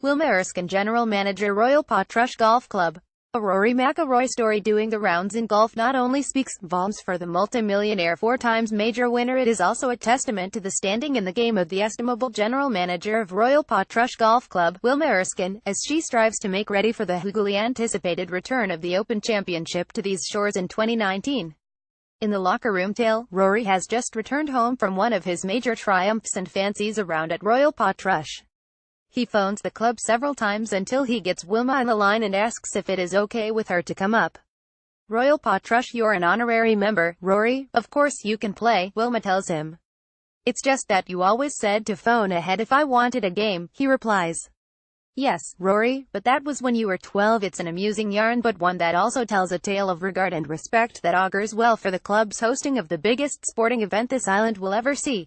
Wilma Erskine, General Manager, Royal Portrush Golf Club. A Rory McIlroy story doing the rounds in golf not only speaks volumes for the multimillionaire four-times major winner, it is also a testament to the standing in the game of the estimable General Manager of Royal Portrush Golf Club, Wilma Erskine, as she strives to make ready for the hugely anticipated return of the Open Championship to these shores in 2019. In the locker room tale, Rory has just returned home from one of his major triumphs and fancies around at Royal Portrush. He phones the club several times until he gets Wilma on the line and asks if it is okay with her to come up. "Royal Portrush, you're an honorary member, Rory, of course you can play," Wilma tells him. "It's just that you always said to phone ahead if I wanted a game," he replies. "Yes, Rory, but that was when you were 12. It's an amusing yarn, but one that also tells a tale of regard and respect that augurs well for the club's hosting of the biggest sporting event this island will ever see.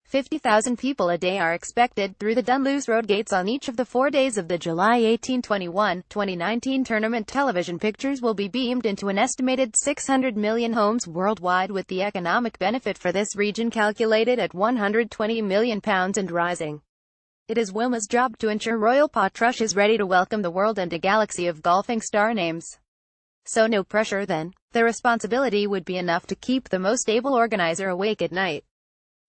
50,000 people a day are expected through the Dunluce Road gates on each of the 4 days of the July 18, 2019 tournament. Television pictures will be beamed into an estimated 600 million homes worldwide, with the economic benefit for this region calculated at £120 million and rising. It is Wilma's job to ensure Royal Portrush is ready to welcome the world and a galaxy of golfing star names. So no pressure then. The responsibility would be enough to keep the most able organizer awake at night.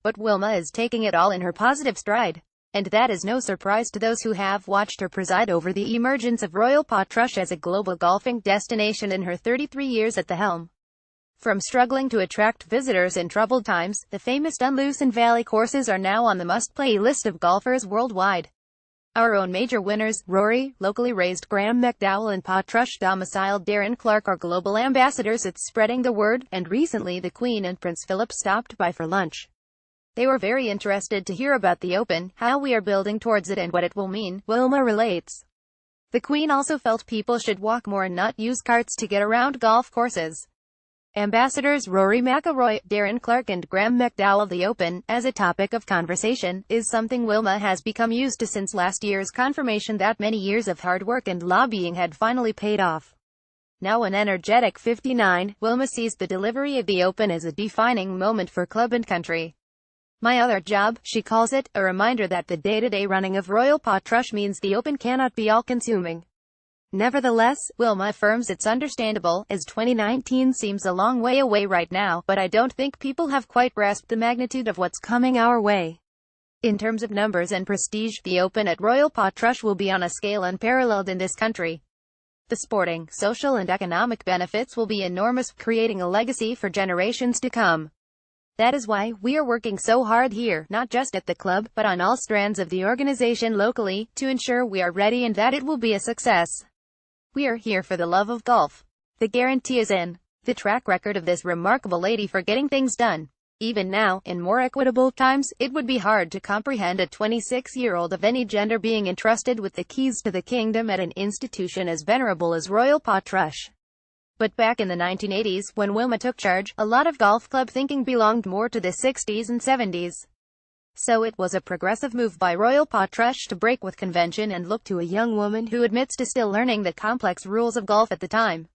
But Wilma is taking it all in her positive stride. And that is no surprise to those who have watched her preside over the emergence of Royal Portrush as a global golfing destination in her 33 years at the helm. From struggling to attract visitors in troubled times, the famous Dunluce and Valley courses are now on the must-play list of golfers worldwide. Our own major winners, Rory, locally raised Graham McDowell, and Portrush-domiciled Darren Clarke, are global ambassadors at spreading the word, and recently the Queen and Prince Philip stopped by for lunch. They were very interested to hear about the Open, how we are building towards it and what it will mean, Wilma relates. The Queen also felt people should walk more and not use carts to get around golf courses. Ambassadors Rory McIlroy, Darren Clarke and Graham McDowell. The Open, as a topic of conversation, is something Wilma has become used to since last year's confirmation that many years of hard work and lobbying had finally paid off. Now an energetic 59, Wilma sees the delivery of the Open as a defining moment for club and country. "My other job," she calls it, a reminder that the day-to-day running of Royal Portrush means the Open cannot be all-consuming. Nevertheless, Wilma affirms it's understandable, as 2019 seems a long way away right now, but I don't think people have quite grasped the magnitude of what's coming our way. In terms of numbers and prestige, the Open at Royal Portrush will be on a scale unparalleled in this country. The sporting, social and economic benefits will be enormous, creating a legacy for generations to come. That is why we are working so hard here, not just at the club, but on all strands of the organization locally, to ensure we are ready and that it will be a success. We are here for the love of golf. The guarantee is in. The track record of this remarkable lady for getting things done. Even now, in more equitable times, it would be hard to comprehend a 26-year-old of any gender being entrusted with the keys to the kingdom at an institution as venerable as Royal Portrush. But back in the 1980s, when Wilma took charge, a lot of golf club thinking belonged more to the 60s and 70s. So it was a progressive move by Royal Portrush to break with convention and look to a young woman who admits to still learning the complex rules of golf at the time.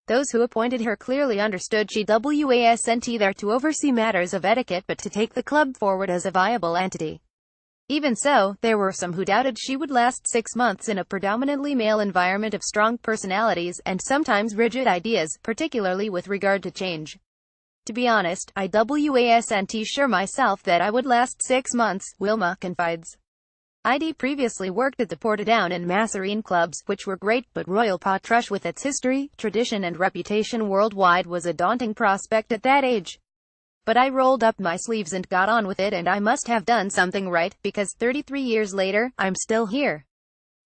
Those who appointed her clearly understood she wasn't there to oversee matters of etiquette but to take the club forward as a viable entity. Even so, there were some who doubted she would last 6 months in a predominantly male environment of strong personalities and sometimes rigid ideas, particularly with regard to change. "To be honest, I wasn't sure myself that I would last 6 months, Wilma confides. "I'd previously worked at the Portadown and Masserine clubs, which were great, but Royal Portrush with its history, tradition and reputation worldwide was a daunting prospect at that age. But I rolled up my sleeves and got on with it, and I must have done something right, because 33 years later, I'm still here."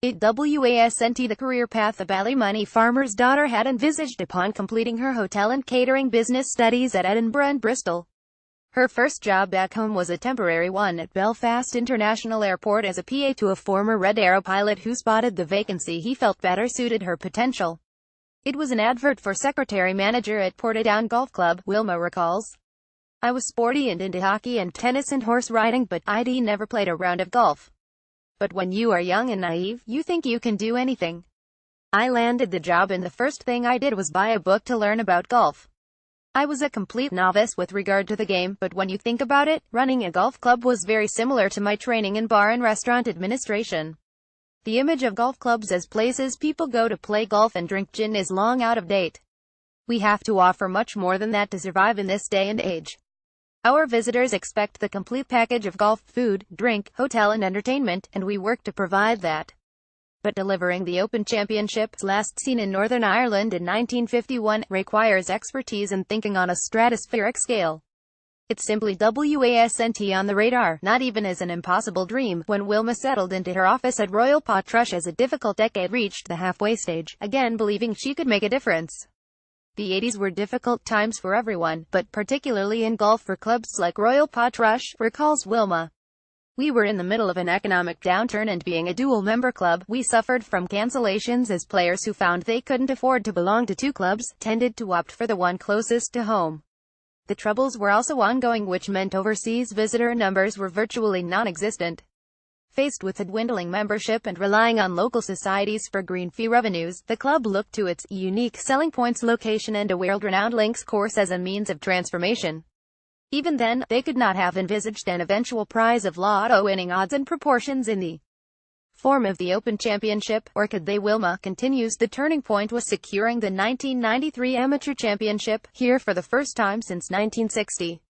It wasn't the career path the Ballymoney farmer's daughter had envisaged upon completing her hotel and catering business studies at Edinburgh and Bristol. Her first job back home was a temporary one at Belfast International Airport as a PA to a former Red Arrow pilot who spotted the vacancy he felt better suited her potential. It was an advert for secretary-manager at Portadown Golf Club, Wilma recalls. "I was sporty and into hockey and tennis and horse riding, but I'd never played a round of golf. But when you are young and naive, you think you can do anything. I landed the job and the first thing I did was buy a book to learn about golf. I was a complete novice with regard to the game, but when you think about it, running a golf club was very similar to my training in bar and restaurant administration. The image of golf clubs as places people go to play golf and drink gin is long out of date. We have to offer much more than that to survive in this day and age. Our visitors expect the complete package of golf, food, drink, hotel and entertainment, and we work to provide that. But delivering the Open Championship, last seen in Northern Ireland in 1951, requires expertise and thinking on a stratospheric scale. It's simply wasn't on the radar, not even as an impossible dream. When Wilma settled into her office at Royal Portrush as a difficult decade reached the halfway stage, again believing she could make a difference. The 80s were difficult times for everyone, but particularly in golf for clubs like Royal Portrush, recalls Wilma. We were in the middle of an economic downturn, and being a dual-member club, we suffered from cancellations as players who found they couldn't afford to belong to two clubs tended to opt for the one closest to home. The troubles were also ongoing, which meant overseas visitor numbers were virtually non-existent. Faced with a dwindling membership and relying on local societies for green fee revenues, the club looked to its unique selling points, location and a world-renowned links course as a means of transformation. Even then, they could not have envisaged an eventual prize of lotto winning odds and proportions in the form of the Open Championship, or could they? Wilma continues, the turning point was securing the 1993 Amateur Championship, here for the first time since 1960.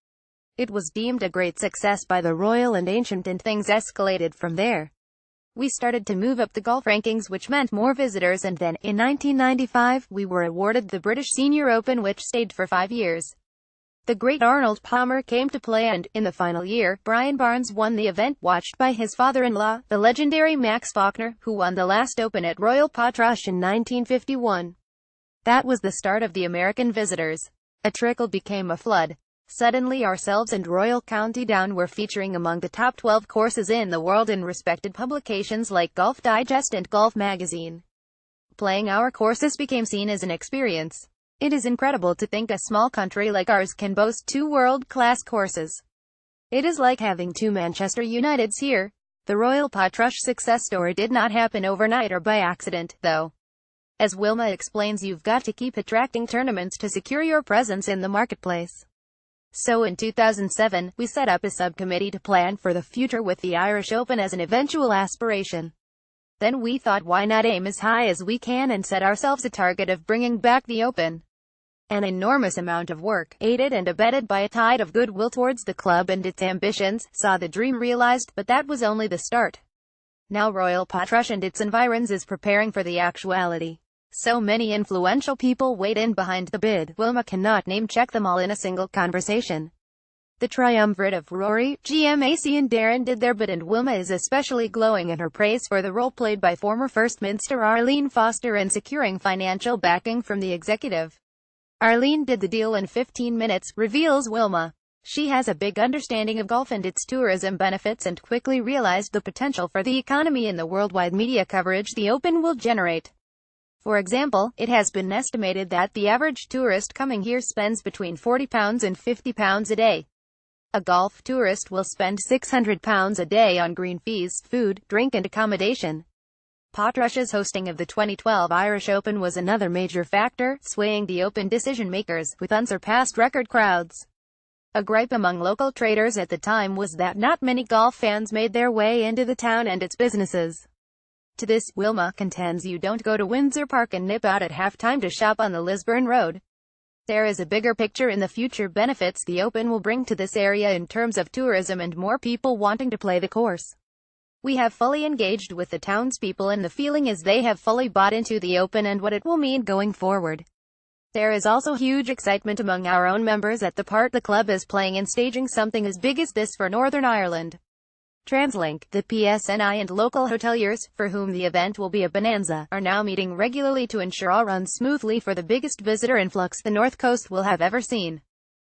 It was deemed a great success by the Royal and Ancient, and things escalated from there. We started to move up the golf rankings, which meant more visitors, and then, in 1995, we were awarded the British Senior Open, which stayed for 5 years. The great Arnold Palmer came to play, and, in the final year, Brian Barnes won the event, watched by his father-in-law, the legendary Max Faulkner, who won the last Open at Royal Portrush in 1951. That was the start of the American visitors. A trickle became a flood. Suddenly ourselves and Royal County Down were featuring among the top 12 courses in the world in respected publications like Golf Digest and Golf Magazine. Playing our courses became seen as an experience. It is incredible to think a small country like ours can boast two world-class courses. It is like having two Manchester Uniteds here. The Royal Portrush success story did not happen overnight or by accident, though. As Wilma explains, you've got to keep attracting tournaments to secure your presence in the marketplace. So in 2007, we set up a subcommittee to plan for the future with the Irish Open as an eventual aspiration. Then we thought, why not aim as high as we can and set ourselves a target of bringing back the Open? An enormous amount of work, aided and abetted by a tide of goodwill towards the club and its ambitions, saw the dream realized, but that was only the start. Now Royal Portrush and its environs is preparing for the actuality. So many influential people weighed in behind the bid, Wilma cannot name-check them all in a single conversation. The triumvirate of Rory, GMAC and Darren did their bit, and Wilma is especially glowing in her praise for the role played by former First Minister Arlene Foster in securing financial backing from the executive. Arlene did the deal in 15 minutes, reveals Wilma. She has a big understanding of golf and its tourism benefits, and quickly realized the potential for the economy in the worldwide media coverage the Open will generate. For example, it has been estimated that the average tourist coming here spends between £40 and £50 a day. A golf tourist will spend £600 a day on green fees, food, drink and accommodation. Portrush's hosting of the 2012 Irish Open was another major factor, swaying the Open decision-makers, with unsurpassed record crowds. A gripe among local traders at the time was that not many golf fans made their way into the town and its businesses. To this, Wilma contends, you don't go to Windsor Park and nip out at halftime to shop on the Lisburn Road. There is a bigger picture in the future benefits the Open will bring to this area in terms of tourism and more people wanting to play the course. We have fully engaged with the townspeople, and the feeling is they have fully bought into the Open and what it will mean going forward. There is also huge excitement among our own members at the part the club is playing in staging something as big as this for Northern Ireland. TransLink, the PSNI and local hoteliers, for whom the event will be a bonanza, are now meeting regularly to ensure all runs smoothly for the biggest visitor influx the North Coast will have ever seen.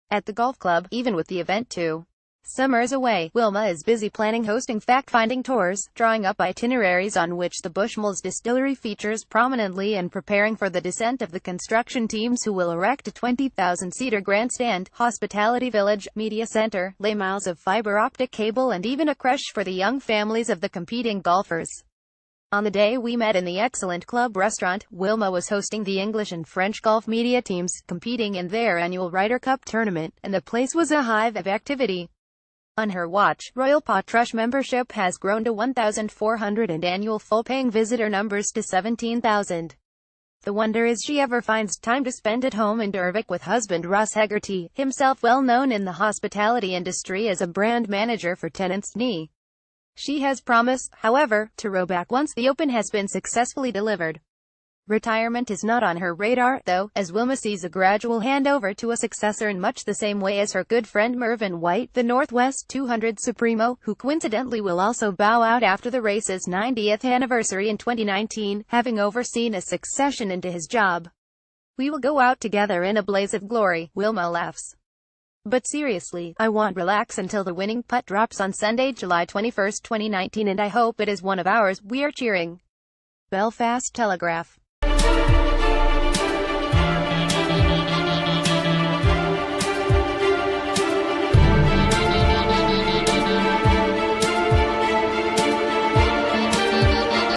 At the golf club, even with the event 2 summers away, Wilma is busy planning hosting fact-finding tours, drawing up itineraries on which the Bushmills distillery features prominently, and preparing for the descent of the construction teams who will erect a 20,000-seater grandstand, hospitality village, media center, lay miles of fiber optic cable and even a creche for the young families of the competing golfers. On the day we met in the excellent club restaurant, Wilma was hosting the English and French golf media teams, competing in their annual Ryder Cup tournament, and the place was a hive of activity. On her watch, Royal Portrush membership has grown to 1,400 and annual full-paying visitor numbers to 17,000. The wonder is she ever finds time to spend at home in Dervick with husband Ross Hegarty, himself well known in the hospitality industry as a brand manager for Tenants Knee. She has promised, however, to row back once the Open has been successfully delivered. Retirement is not on her radar, though, as Wilma sees a gradual handover to a successor in much the same way as her good friend Mervyn White, the Northwest 200 Supremo, who coincidentally will also bow out after the race's 90th anniversary in 2019, having overseen a succession into his job. "We will go out together in a blaze of glory," Wilma laughs. "But seriously, I want relax until the winning putt drops on Sunday, July 21, 2019, and I hope it is one of ours. We are cheering." Belfast Telegraph.